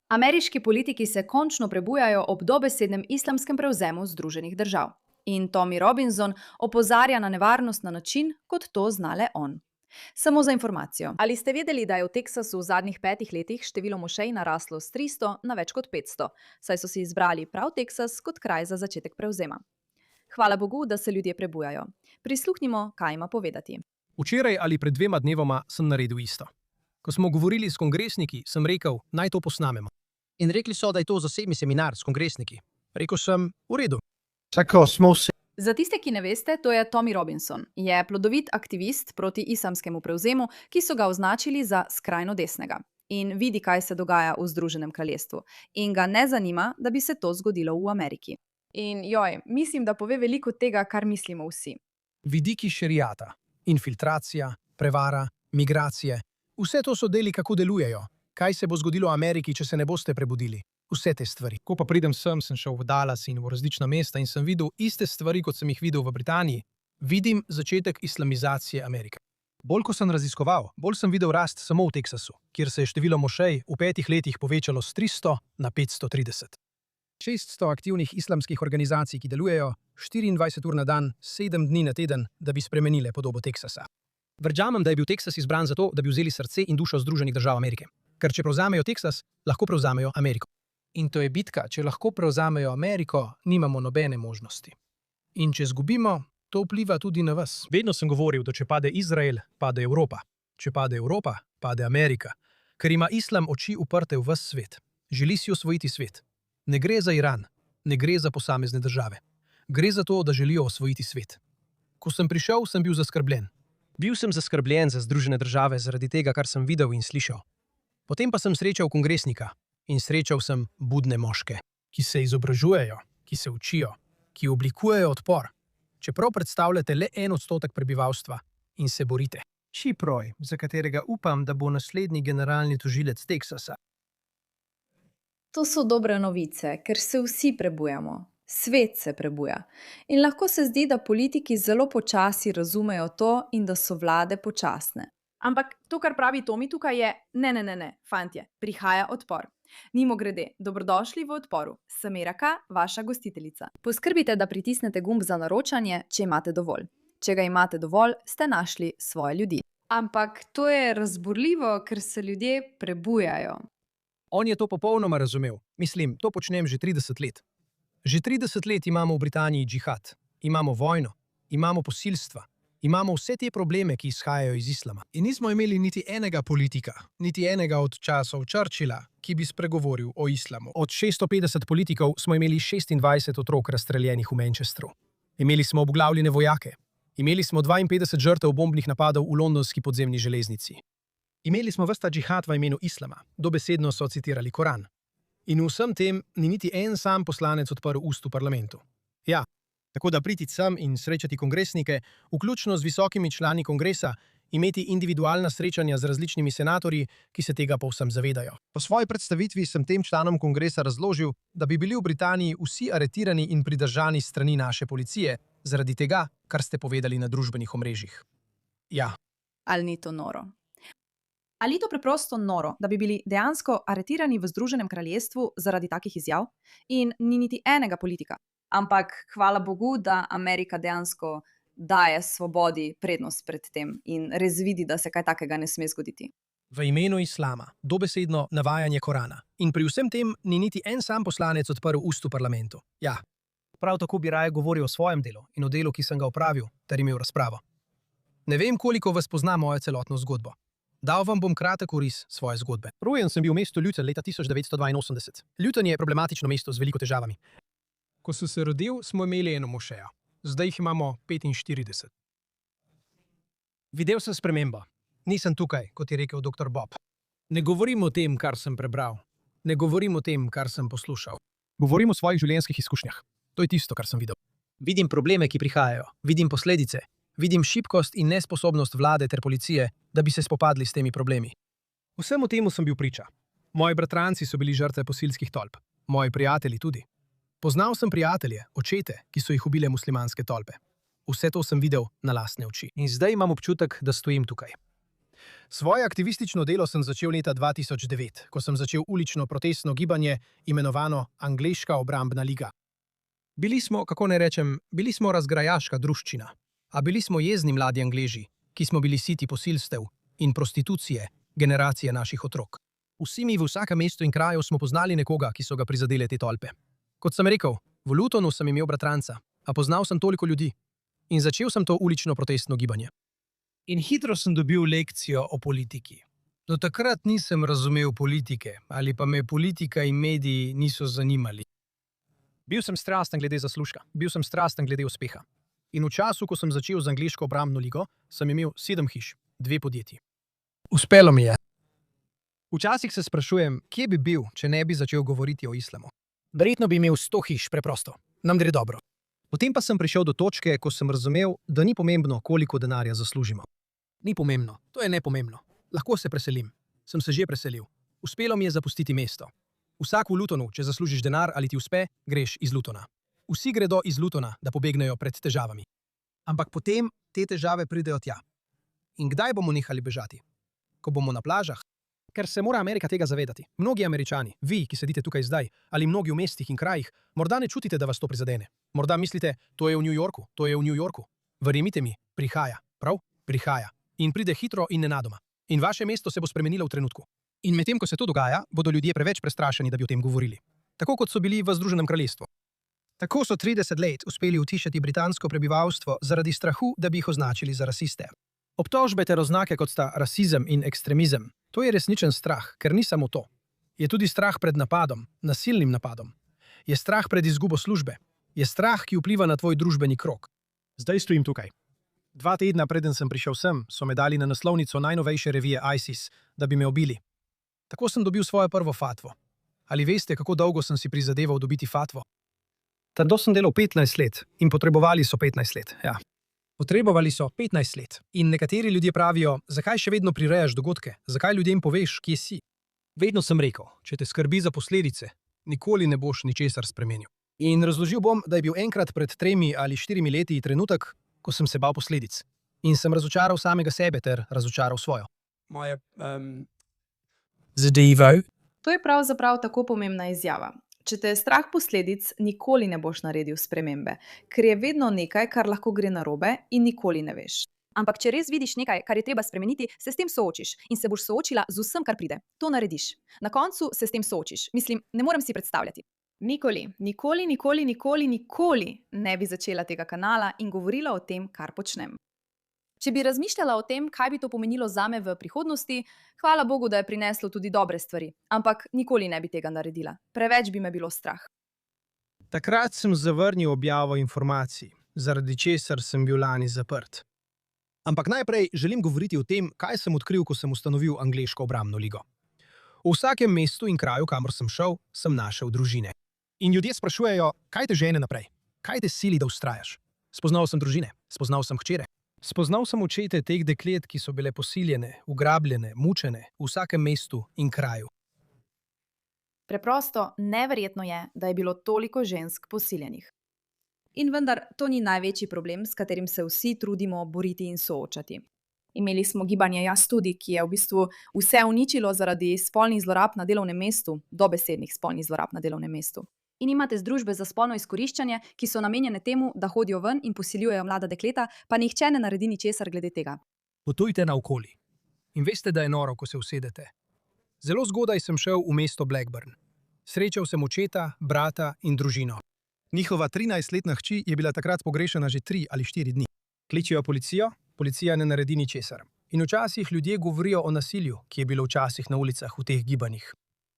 Ameriški politiki se končno prebujajo ob dobesednem islamskem prevzemu Združenih držav. In Tommy Robinson opozarja na nevarnost na način, kot to zna le on. Samo za informacijo. Ali ste vedeli, da je v Teksasu v zadnjih 5 letih število mošej naraslo s 300 na več kot 500, saj so si izbrali prav Teksas kot kraj za začetek prevzema? Hvala Bogu, da se ljudje prebujajo. Prisluhnimo, kaj ima povedati. Včeraj ali pred 2 dnevoma sem naredil isto. Ko smo govorili s kongresniki, sem rekel, naj to posnamemo. In rekli so, da je to zasebni seminar s kongresniki. Rekel sem, v redu. Za tiste, ki ne veste, to je Tommy Robinson. Je plodovit aktivist proti islamskemu prevzemu, ki so ga označili za skrajno desnega. In vidi, kaj se dogaja v Združenem kraljestvu. In ga ne zanima, da bi se to zgodilo v Ameriki. In mislim, da pove veliko tega, kar mislimo vsi. Vidiki šerijata, infiltracija, prevara, migracije, vse to so deli, kako delujejo. Kaj se bo zgodilo v Ameriki, če se ne boste prebudili? Vse te stvari. Ko pa pridem sem šel v Dallas in v različna mesta in sem videl iste stvari, kot sem jih videl v Britaniji. Vidim začetek islamizacije Amerike. Bolj ko sem raziskoval, bolj sem videl rast samo v Teksasu, kjer se je število mošej v 5 letih povečalo s 300 na 530. 600 aktivnih islamskih organizacij, ki delujejo 24 ur na dan, 7 dni na teden, da bi spremenile podobo Teksasa. Verjamem, da je bil Teksas izbran zato, da bi vzeli srce in dušo Združenih držav Amerike. Ker če prevzamejo Teksas, lahko prevzamejo Ameriko. In to je bitka, če lahko prevzamejo Ameriko, nimamo nobene možnosti. In če zgubimo, to vpliva tudi na vas. Vedno sem govoril, da če pade Izrael, pade Evropa. Če pade Evropa, pade Amerika. Ker ima islam oči uprte v ves svet. Želi si osvojiti svet. Ne gre za Iran, ne gre za posamezne države. Gre za to, da želijo osvojiti svet. Ko sem prišel, sem bil zaskrbljen. Bil sem zaskrbljen za Združene države zaradi tega, kar sem videl in slišal. Potem pa sem srečal kongresnika in srečal sem budne moške, ki se izobražujejo, ki se učijo, ki oblikujejo odpor. Čeprav predstavljate le 1% prebivalstva in se borite. Čiproj, za katerega upam, da bo naslednji generalni tožilec Teksasa. To so dobre novice, ker se vsi prebujamo. Svet se prebuja. In lahko se zdi, da politiki zelo počasi razumejo to in da so vlade počasne. Ampak to, kar pravi Tommy tukaj je, ne, fantje, prihaja odpor. Mimogrede, dobrodošli v odporu. Sem Iraka, vaša gostiteljica. Poskrbite, da pritisnete gumb za naročanje, če imate dovolj. Če ga imate dovolj, ste našli svoje ljudi. Ampak to je razburljivo, ker se ljudje prebujajo. On je to popolnoma razumel. Mislim, to počnem že 30 let. Že 30 let imamo v Britaniji džihad. Imamo vojno, imamo posilstva. Imamo vse te probleme, ki izhajajo iz islama. In nismo imeli niti enega politika, niti enega od časov Churchilla, ki bi spregovoril o islamu. Od 650 politikov smo imeli 26 otrok razstreljenih v Manchesteru. Imeli smo obglavljene vojake. Imeli smo 52 žrtev bombnih napadov v londonski podzemni železnici. Imeli smo ves ta džihad v imenu islama. Dobesedno so citirali Koran. In vsem tem ni niti en sam poslanec odprl ust v parlamentu. Ja. Tako da priti sem in srečati kongresnike, vključno z visokimi člani kongresa, imeti individualna srečanja z različnimi senatorji, ki se tega povsem zavedajo. Po svoji predstavitvi sem tem članom kongresa razložil, da bi bili v Britaniji vsi aretirani in pridržani s strani naše policije, zaradi tega, kar ste povedali na družbenih omrežjih. Ja. Ali ni to noro? Ali ni to preprosto noro, da bi bili dejansko aretirani v Združenem kraljestvu zaradi takih izjav? In ni niti enega politika. Ampak hvala Bogu, da Amerika dejansko daje svobodi prednost pred tem in res vidi, da se kaj takega ne sme zgoditi. V imenu islama, dobesedno navajanje Korana. In pri vsem tem ni niti en sam poslanec odprl ust v parlamentu. Ja, prav tako bi raje govoril o svojem delu in o delu, ki sem ga opravil, ter imel razpravo. Ne vem, koliko vas pozna mojo celotno zgodbo. Dal vam bom kratek oris svoje zgodbe. Rojen sem bil v mestu Luton leta 1982. Luton je problematično mesto z veliko težavami. Ko sem se rodil, smo imeli eno mošejo. Zdaj jih imamo 45. Videl sem spremembo. Nisem tukaj, kot je rekel dr. Bob. Ne govorim o tem, kar sem prebral. Ne govorim o tem, kar sem poslušal. Govorim o svojih življenjskih izkušnjah. To je tisto, kar sem videl. Vidim probleme, ki prihajajo. Vidim posledice. Vidim šibkost in nesposobnost vlade ter policije, da bi se spopadli s temi problemi. Vsemu temu sem bil priča. Moji bratranci so bili žrtve posilskih tolp. Moji prijatelji tudi. Poznal sem prijatelje, očete, ki so jih ubile muslimanske tolpe. Vse to sem videl na lastne oči. In zdaj imam občutek, da stojim tukaj. Svoje aktivistično delo sem začel leta 2009, ko sem začel ulično protestno gibanje, imenovano Angleška obrambna liga. Bili smo, kako ne rečem, bili smo razgrajaška druščina, a bili smo jezni mladi Angleži, ki smo bili siti posilstev in prostitucije generacije naših otrok. Vsi mi v vsakem mestu in kraju smo poznali nekoga, ki so ga prizadele te tolpe. Kot sem rekel, v Lutonu sem imel bratranca, a poznal sem toliko ljudi in začel sem to ulično protestno gibanje. In hitro sem dobil lekcijo o politiki. Do takrat nisem razumel politike, ali pa me politika in mediji niso zanimali. Bil sem strasten glede zaslužka, bil sem strasten glede uspeha. In v času, ko sem začel z Angleško obrambno ligo, sem imel 7 hiš, 2 podjetji. Uspelo mi je. Včasih se sprašujem, kje bi bil, če ne bi začel govoriti o islamu. Verjetno bi imel 100 hiš, preprosto. Nam gre dobro. Potem pa sem prišel do točke, ko sem razumel, da ni pomembno, koliko denarja zaslužimo. Ni pomembno, to je nepomembno. Lahko se preselim. Sem se že preselil. Uspelo mi je zapustiti mesto. Vsak v Lutonu, če zaslužiš denar ali ti uspe, greš iz Lutona. Vsi gredo iz Lutona, da pobegnejo pred težavami. Ampak potem te težave pridejo tja. In kdaj bomo nehali bežati? Ko bomo na plažah? Ker se mora Amerika tega zavedati. Mnogi Američani, vi, ki sedite tukaj zdaj, ali mnogi v mestih in krajih, morda ne čutite, da vas to prizadene. Morda mislite, to je v New Yorku, to je v New Yorku. Verjemite mi, prihaja, prav? Prihaja. In pride hitro in nenadoma. In vaše mesto se bo spremenilo v trenutku. In medtem, ko se to dogaja, bodo ljudje preveč prestrašeni, da bi o tem govorili. Tako kot so bili v Združenem kraljestvu. Tako so 30 let uspeli utišati britansko prebivalstvo zaradi strahu, da bi jih označili za rasiste. Obtožbe ter oznake, kot sta rasizem in ekstremizem, to je resničen strah, ker ni samo to. Je tudi strah pred napadom, nasilnim napadom. Je strah pred izgubo službe. Je strah, ki vpliva na tvoj družbeni krog. Zdaj stojim tukaj. 2 tedna preden sem prišel sem, so me dali na naslovnico najnovejše revije ISIS, da bi me ubili. Tako sem dobil svojo prvo fatvo. Ali veste, kako dolgo sem si prizadeval dobiti fatvo? Trdo sem delal 15 let in potrebovali so 15 let, ja. Potrebovali so 15 let. In nekateri ljudje pravijo, zakaj še vedno prirejaš dogodke, zakaj ljudem poveš, kje si. Vedno sem rekel, če te skrbi za posledice, nikoli ne boš ničesar spremenil. In razložil bom, da je bil enkrat pred 3 ali 4 leti trenutek, ko sem se bal posledic. In sem razočaral samega sebe ter razočaral svojo. Moje zadevo. To je pravzaprav tako pomembna izjava. Če te je strah posledic, nikoli ne boš naredil spremembe, ker je vedno nekaj, kar lahko gre narobe in nikoli ne veš. Ampak če res vidiš nekaj, kar je treba spremeniti, se s tem soočiš in se boš soočila z vsem, kar pride. To narediš. Na koncu se s tem soočiš. Mislim, ne morem si predstavljati. Nikoli, nikoli, nikoli, nikoli, nikoli ne bi začela tega kanala in govorila o tem, kar počnem. Če bi razmišljala o tem, kaj bi to pomenilo zame v prihodnosti, hvala Bogu, da je prineslo tudi dobre stvari. Ampak nikoli ne bi tega naredila. Preveč bi me bilo strah. Takrat sem zavrnil objavo informacij, zaradi česar sem bil lani zaprt. Ampak najprej želim govoriti o tem, kaj sem odkril, ko sem ustanovil Angleško obrambno ligo. V vsakem mestu in kraju, kamor sem šel, sem našel družine. In ljudje sprašujejo, kaj te žene naprej? Kaj te sili, da vztrajaš? Spoznal sem družine, spoznal sem hčere. Spoznal sem očete teh deklet, ki so bile posiljene, ugrabljene, mučene v vsakem mestu in kraju. Preprosto neverjetno je, da je bilo toliko žensk posiljenih. In vendar to ni največji problem, s katerim se vsi trudimo boriti in soočati. Imeli smo gibanje Jaz tudi, ki je v bistvu vse uničilo zaradi spolnih zlorab na delovnem mestu, dobesednih spolnih zlorab na delovnem mestu. In imate združbe za spolno izkoriščanje, ki so namenjene temu, da hodijo ven in posiljujejo mlada dekleta, pa nihče ne naredi ničesar glede tega. Potujte naokoli. In veste, da je noro, ko se usedete. Zelo zgodaj sem šel v mesto Blackburn. Srečal sem očeta, brata in družino. Njihova 13-letna hči je bila takrat pogrešana že 3 ali 4 dni. Kličijo policijo, policija ne naredi ničesar. In včasih ljudje govorijo o nasilju, ki je bilo včasih na ulicah v teh gibanjih.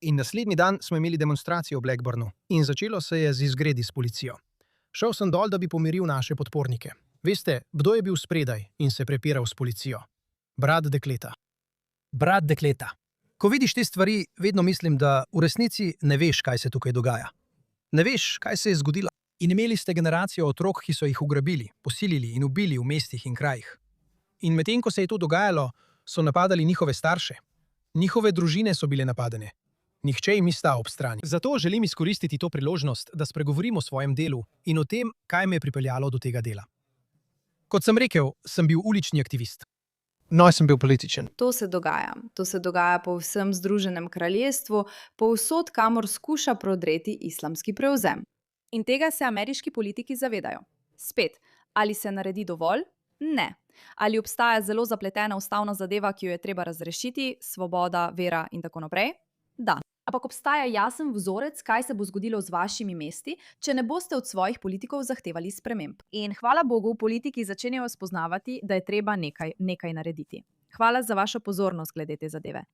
In naslednji dan smo imeli demonstracijo v Blackburnu in začelo se je z izgredi s policijo. Šel sem dol, da bi pomiril naše podpornike. Veste, kdo je bil spredaj in se prepiral s policijo? Brat dekleta. Brat dekleta. Ko vidiš te stvari, vedno mislim, da v resnici ne veš, kaj se tukaj dogaja. Ne veš, kaj se je zgodilo. In imeli ste generacijo otrok, ki so jih ugrabili, posilili in ubili v mestih in krajih. In medtem, ko se je to dogajalo, so napadali njihove starše. Njihove družine so bile napadene. Nihče jim ni stal ob strani. Zato želim izkoristiti to priložnost, da spregovorim o svojem delu in o tem, kaj me je pripeljalo do tega dela. Kot sem rekel, sem bil ulični aktivist. No, sem bil političen. To se dogaja. To se dogaja po vsem Združenem kraljestvu, povsod, kamor skuša prodreti islamski prevzem. In tega se ameriški politiki zavedajo. Spet, ali se naredi dovolj? Ne. Ali obstaja zelo zapletena ustavna zadeva, ki jo je treba razrešiti, svoboda, vera in tako naprej? Da. Ampak obstaja jasen vzorec, kaj se bo zgodilo z vašimi mesti, če ne boste od svojih politikov zahtevali sprememb. In hvala Bogu, politiki začenjajo spoznavati, da je treba nekaj narediti. Hvala za vašo pozornost glede te zadeve.